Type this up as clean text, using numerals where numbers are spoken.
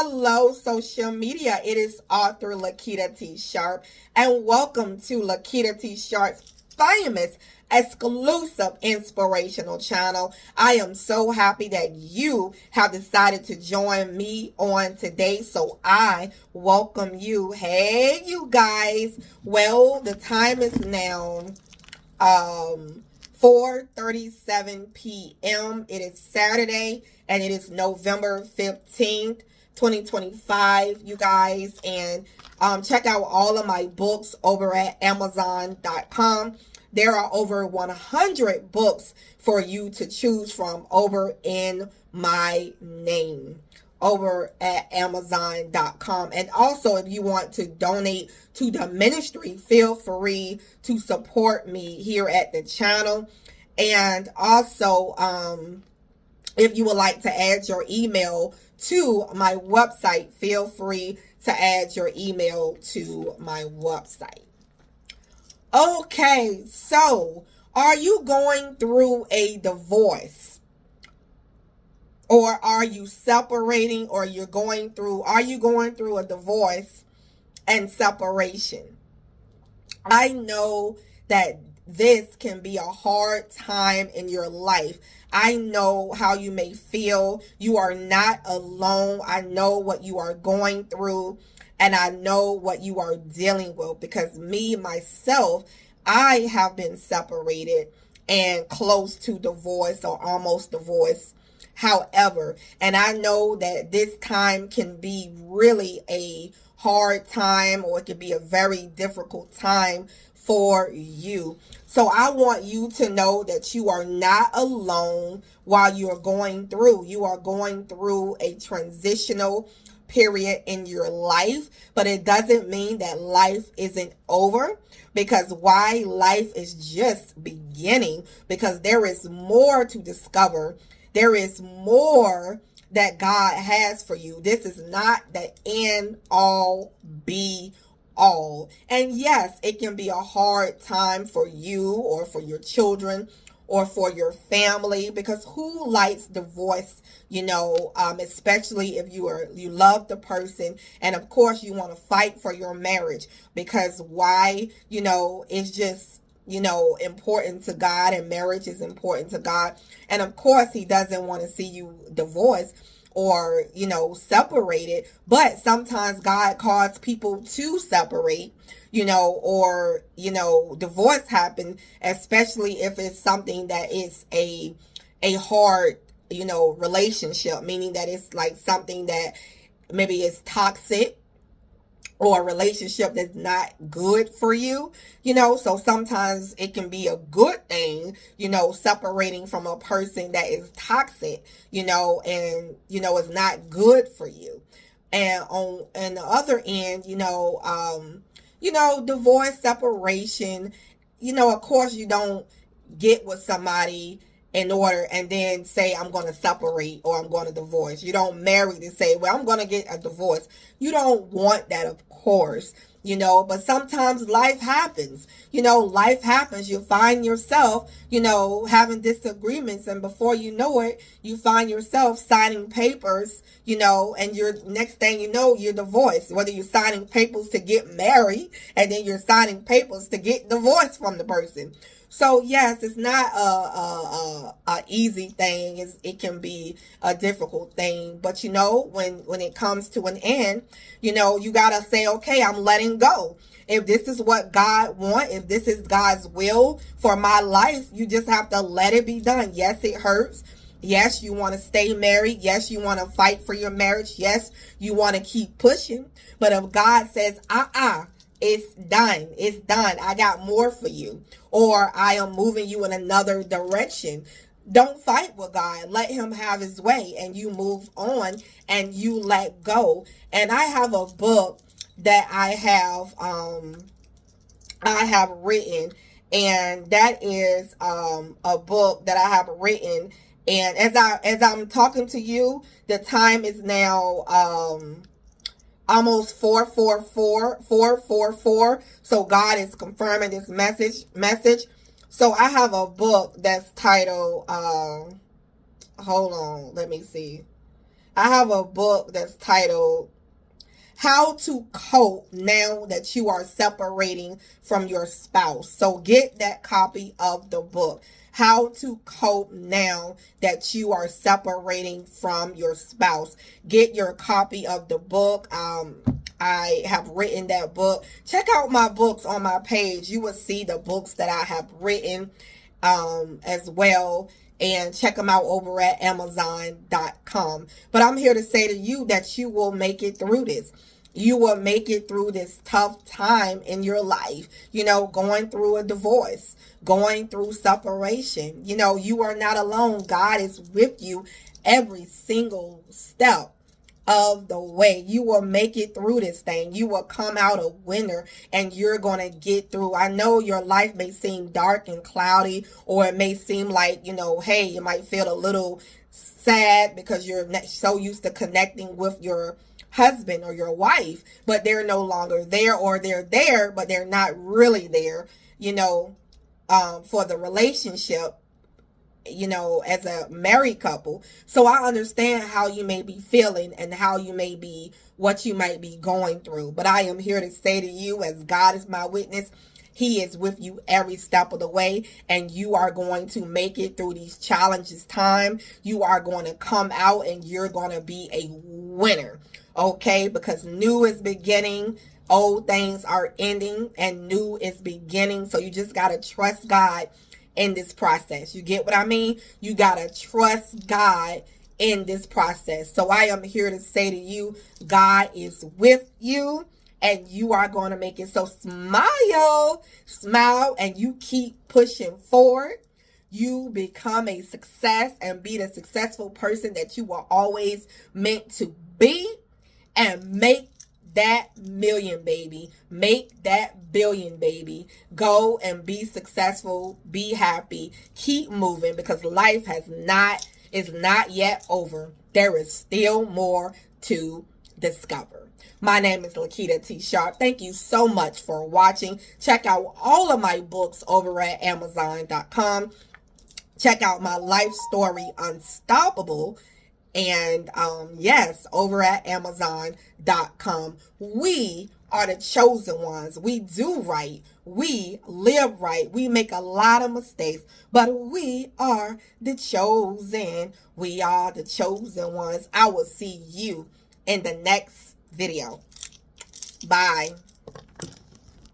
Hello, social media. It is author Lakita T. Sharp, and welcome to Lakita T. Sharp's famous exclusive inspirational channel. I am so happy that you have decided to join me on today, so I welcome you. Hey, you guys. Well, the time is now 4:37 p.m. It is Saturday, and it is November 15th, 2025, you guys. And check out all of my books over at Amazon.com. There are over 100 books for you to choose from over in my name over at Amazon.com. And also, if you want to donate to the ministry, feel free to support me here at the channel. And also, if you would like to add your email to my website, feel free to add your email to my website. Okay, so are you going through a divorce? Or are you separating, or are you going through a divorce and separation? I know that this can be a hard time in your life. I know how you may feel. You are not alone. I know what you are going through, and I know what you are dealing with, because myself, I have been separated and close to divorce or almost divorced. However, and I know that this time can be really a hard time, or it can be a very difficult time for you. So I want you to know that you are not alone while you're going through. You are going through a transitional period in your life, but it doesn't mean that life isn't over, because why? Life is just beginning, because there is more to discover. There is more that God has for you. This is not the end all be all. And yes, it can be a hard time for you or for your children or for your family, because who likes divorce, especially if you love the person, and of course you want to fight for your marriage, because why? It's just important to God, and marriage is important to God. And of course, he doesn't want to see you divorced or, separated. But sometimes God calls people to separate, or, divorce happen, especially if it's something that is a hard, relationship, meaning that it's like something that maybe is toxic, or a relationship that's not good for you, so sometimes it can be a good thing, separating from a person that is toxic, and, is not good for you. And on the other end, divorce, separation, of course you don't get with somebody in order and then say, I'm going to separate or I'm going to divorce. You don't marry to say, well, I'm going to get a divorce. You don't want that, of course, but sometimes life happens. Life happens. You find yourself, having disagreements, and before you know it, you find yourself signing papers, and next thing you know, you're divorced. Whether you're signing papers to get married, and then you're signing papers to get divorced from the person. So yes, it's not a easy thing. It can be a difficult thing. But when it comes to an end, you gotta say, okay, I'm letting go. If this is what God wants, if this is God's will for my life, you just have to let it be done. Yes, it hurts. Yes, you want to stay married. Yes, you want to fight for your marriage. Yes, you want to keep pushing. But if God says, it's done. It's done. I got more for you. Or I am moving you in another direction. Don't fight with God. Let him have his way, and you move on and you let go. And I have a book that I have written, and that is a book that I have written. And as I'm talking to you, the time is now almost 444. So God is confirming this message. So I have a book that's titled hold on, let me see. I have a book that's titled How to Cope Now That You Are Separating from Your Spouse. So get that copy of the book. How to Cope Now That You Are Separating from Your Spouse. Get your copy of the book. I have written that book. Check out my books on my page. You will see the books that I have written as well. And check them out over at Amazon.com. But I'm here to say to you that you will make it through this. You will make it through this tough time in your life. You know, going through a divorce, going through separation. You know, you are not alone. God is with you every single step of the way. You will make it through this thing. You will come out a winner, and you're going to get through. I know your life may seem dark and cloudy, or it may seem like, you know, hey, you might feel a little sad because you're so used to connecting with your husband or your wife, but they're no longer there, or they're there, but they're not really there, you know, for the relationship, you know, as a married couple. So I understand how you may be feeling and how you may be, what you might be going through. But I am here to say to you, as God is my witness, He is with you every step of the way, and you are going to make it through these challenges time. You are going to come out and you're going to be a winner. Okay? Because new is beginning. Old things are ending and new is beginning. So you just got to trust God in this process. You get what I mean? You got to trust God in this process. So I am here to say to you, God is with you and you are going to make it. So smile, and you keep pushing forward. You become a success and be the successful person that you were always meant to be, and make that million, baby. Make that billion, baby. Go and be successful. Be happy. Keep moving, because life is not yet over. There is still more to discover. My name is Lakita T. Sharp. Thank you so much for watching. Check out all of my books over at Amazon.com. Check out my life story, Unstoppable. And yes, over at Amazon.com. We are the chosen ones. We do right. We live right. We make a lot of mistakes, but we are the chosen. We are the chosen ones. I will see you in the next video. Bye.